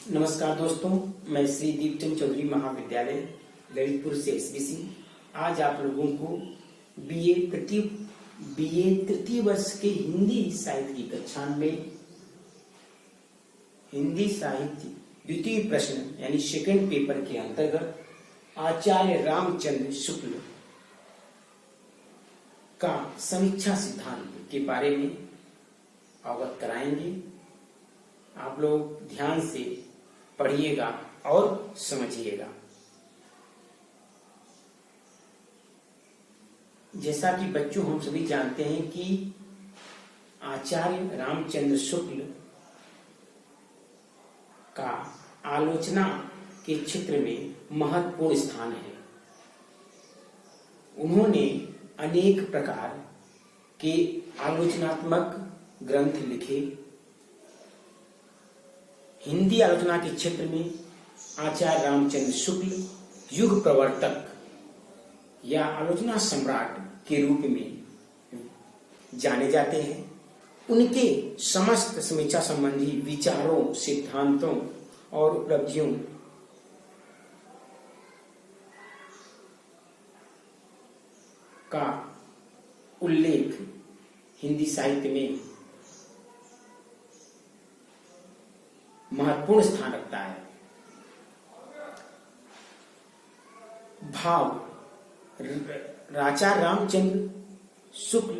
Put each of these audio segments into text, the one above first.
नमस्कार दोस्तों, मैं श्री दीपचंद चौधरी महाविद्यालय ललितपुर से एसबीसी आज आप लोगों को बीए तृतीय वर्ष के हिंदी साहित्य की कक्षा में हिंदी साहित्य द्वितीय प्रश्न यानी सेकंड पेपर के अंतर्गत आचार्य रामचंद्र शुक्ल का समीक्षा सिद्धांत के बारे में अवगत कराएंगे। आप लोग ध्यान से पढ़िएगा और समझिएगा। जैसा कि बच्चों हम सभी जानते हैं कि आचार्य रामचंद्र शुक्ल का आलोचना के क्षेत्र में महत्वपूर्ण स्थान है। उन्होंने अनेक प्रकार के आलोचनात्मक ग्रंथ लिखे। हिंदी आलोचना के क्षेत्र में आचार्य रामचंद्र शुक्ल युग प्रवर्तक या आलोचना सम्राट के रूप में जाने जाते हैं। उनके समस्त समीक्षा संबंधी विचारों, सिद्धांतों और उपलब्धियों का उल्लेख हिंदी साहित्य में महत्वपूर्ण स्थान रखता है। भाव आचार्य रामचंद्र शुक्ल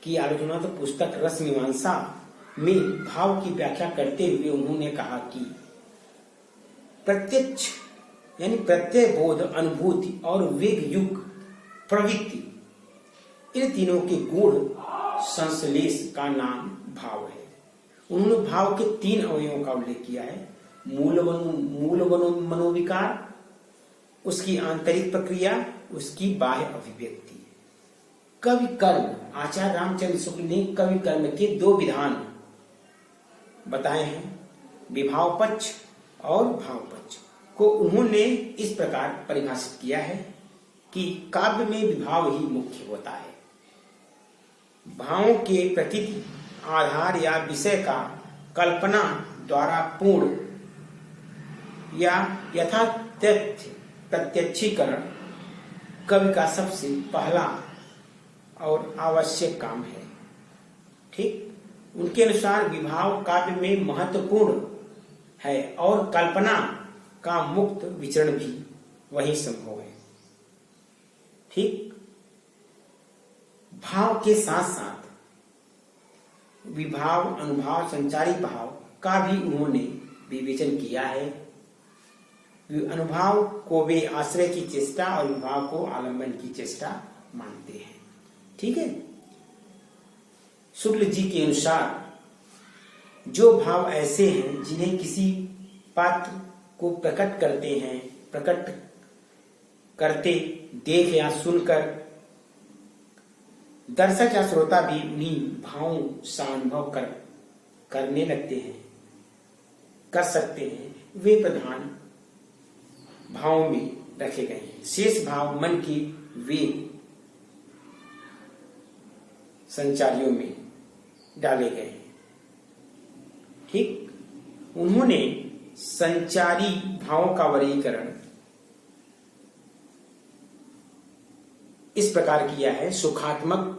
की आलोचनात्मक पुस्तक रस मीमांसा में भाव की व्याख्या करते हुए उन्होंने कहा कि प्रत्यक्ष यानी प्रत्यय बोध, अनुभूति और वेग युग प्रवृत्ति, इन तीनों के गूढ़ संश्लेष का नाम भाव है। उन्होंने भाव के तीन अवयवों का उल्लेख किया है। मूल मनोविकार, उसकी आंतरिक प्रक्रिया, उसकी बाह्य अभिव्यक्ति। कवि कर्म, आचार्य रामचंद्र शुक्ल ने कवि कर्म के दो विधान बताए हैं, विभाव पक्ष और भाव पक्ष को उन्होंने इस प्रकार परिभाषित किया है कि काव्य में विभाव ही मुख्य होता है। भावों के प्रकृति, आधार या विषय का कल्पना द्वारा पूर्ण या यथातथ्य प्रत्यक्षीकरण कवि का सबसे पहला और आवश्यक काम है। ठीक, उनके अनुसार विभाव काव्य में महत्वपूर्ण है और कल्पना का मुक्त विचरण भी वही संभव है। ठीक, भाव के साथ साथ विभाव, अनुभाव, संचारी भाव का भी उन्होंने विवेचन किया है। अनुभाव को वे आश्रय की चेष्टा और विभाव को आलंबन की चेष्टा मानते हैं। ठीक है, शुक्ल जी के अनुसार जो भाव ऐसे हैं जिन्हें किसी पात्र को प्रकट करते देख या सुनकर दर्शक या श्रोता भी उन्हीं भावों से अनुभव करने लगते हैं, कर सकते हैं, वे प्रधान भावों में रखे गए हैं। शेष भाव मन की वे संचारियों में डाले गए हैं। ठीक, उन्होंने संचारी भावों का वर्गीकरण इस प्रकार किया है: सुखात्मक,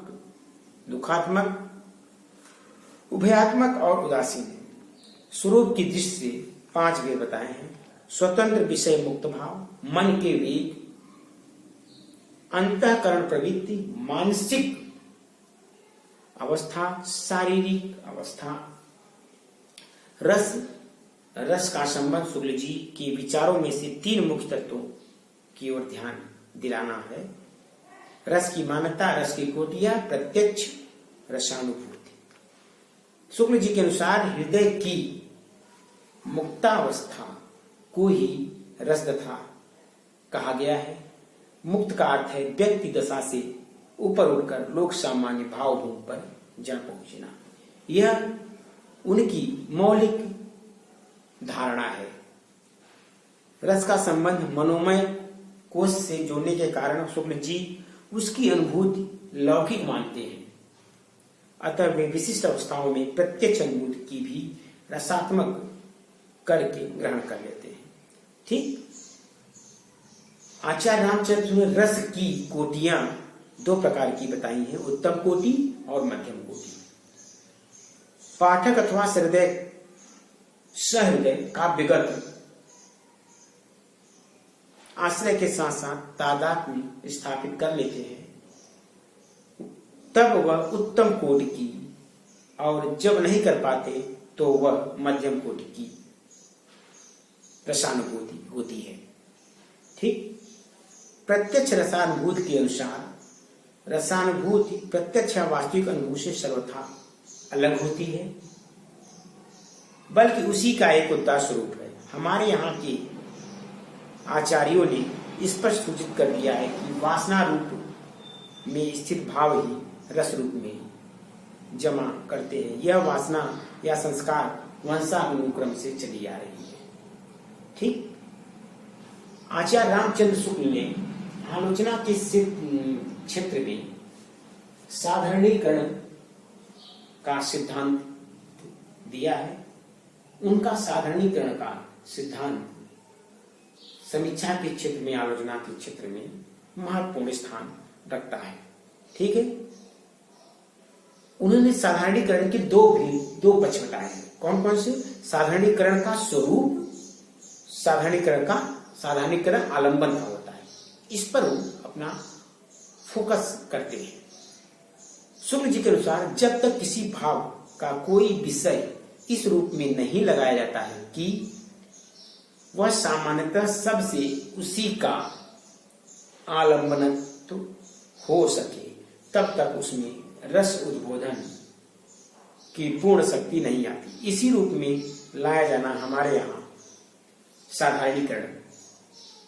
दुखात्मक, उभयात्मक और उदासीन। स्वरूप की दृष्टि से 5 वेद बताए हैं: स्वतंत्र विषय मुक्त भाव, मन के वेग, अंतःकरण प्रवृत्ति, मानसिक अवस्था, शारीरिक अवस्था। रस का संबंध शुक्ल जी के विचारों में से 3 मुख्य तत्वों की ओर ध्यान दिलाना है: रस की मान्यता, रस की कोटिया, प्रत्यक्ष रसानुभूति। शुक्ल जी के अनुसार हृदय की मुक्तावस्था को ही रसदशा कहा गया है। मुक्त का अर्थ है व्यक्ति दशा से ऊपर उठकर लोक सामान्य भावभूमि पर जा पहुंचना। यह उनकी मौलिक धारणा है। रस का संबंध मनोमय कोश से जोड़ने के कारण शुक्ल जी उसकी अनुभूति लौकिक मानते हैं। अतः वे विशिष्ट अवस्थाओं में प्रत्यक्ष अनुभूति की भी रसात्मक करके ग्रहण कर लेते हैं। ठीक। आचार्य रामचंद्र ने रस की कोटियां दो प्रकार की बताई हैं, उत्तम कोटि और मध्यम कोटि। पाठक अथवा सहृदय काव्यगत आश्रय के साथ साथ तादात्म्य स्थापित कर लेते हैं, तब वह उत्तम कोटि की, और जब नहीं कर पाते तो वह मध्यम कोटि की रसानुभूति होती है। ठीक। प्रत्यक्ष रसानुभूति के अनुसार रसानुभूति प्रत्यक्ष वास्तविक अनुभूति से सर्वथा अलग होती है, बल्कि उसी का एक उदात्त स्वरूप है। हमारे यहाँ के आचार्यों ने स्पष्ट सूचित कर दिया है कि वासना रूप में स्थित भाव ही रस रूप में जमा करते हैं। यह वासना या संस्कार वंशानुक्रम से चली आ रही है। ठीक। आचार्य रामचंद्र शुक्ल ने आलोचना के क्षेत्र में साधारणीकरण का सिद्धांत दिया है। उनका साधारणीकरण का सिद्धांत समीक्षा के क्षेत्र में, आलोचना के क्षेत्र में महत्वपूर्ण स्थान रखता है। ठीक है। उन्होंने साधारणीकरण के दो पक्ष बताए हैं। कौन कौन से? साधारणीकरण का स्वरूप, साधारणीकरण आलंबन का होता है। इस पर वो अपना फोकस करते हैं। शुक्ल जी के अनुसार जब तक किसी भाव का कोई विषय इस रूप में नहीं लगाया जाता है कि वह सामान्यतः सबसे उसी का आलंबनत्व हो सके, तब तक उसमें रस उद्बोधन की पूर्ण शक्ति नहीं आती। इसी रूप में लाया जाना हमारे यहाँ साधारणीकरण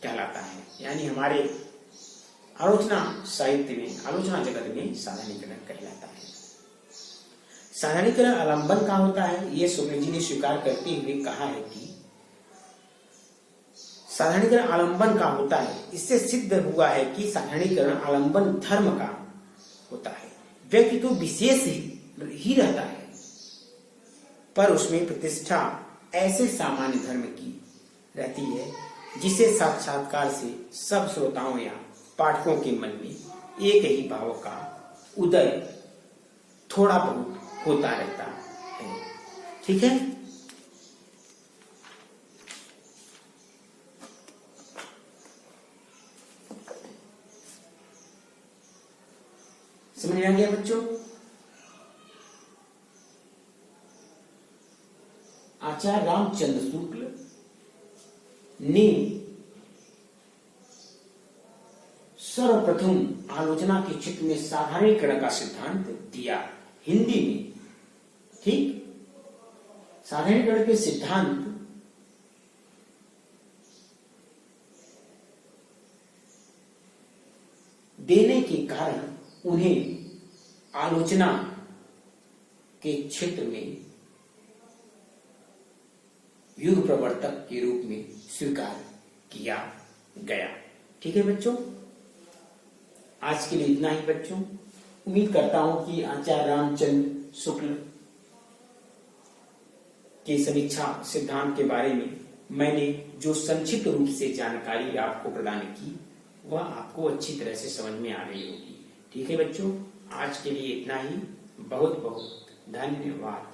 कहलाता है। यानी हमारे आलोचना साहित्य में, आलोचना जगत में साधारणीकरण कहलाता है। साधारणीकरण आलंबन का होता है। यह शुक्ल जी ने स्वीकार करते हुए कहा है कि साधारणीकरण आलंबन का होता है। इससे सिद्ध हुआ है कि साधारणीकरण आलंबन धर्म का होता है। व्यक्ति तो विशेष ही रहता है, पर उसमें प्रतिष्ठा ऐसे सामान्य धर्म की रहती है जिसे साक्षात्कार से सब श्रोताओं या पाठकों के मन में एक ही भाव का उदय थोड़ा बहुत होता रहता है। ठीक है। समझ आ गया बच्चों? आचार्य रामचंद्र शुक्ल ने सर्वप्रथम आलोचना के क्षेत्र में साधारणीकरण का सिद्धांत दिया हिंदी में। ठीक। साधारणीकरण के सिद्धांत देने के कारण उन्हें आलोचना के क्षेत्र में युग प्रवर्तक के रूप में स्वीकार किया गया। ठीक है बच्चों, आज के लिए इतना ही बच्चों। उम्मीद करता हूं कि आचार्य रामचंद्र शुक्ल के समीक्षा सिद्धांत के बारे में मैंने जो संक्षिप्त रूप से जानकारी आपको प्रदान की, वह आपको अच्छी तरह से समझ में आ रही होगी। ठीक है बच्चों, आज के लिए इतना ही। बहुत बहुत धन्यवाद।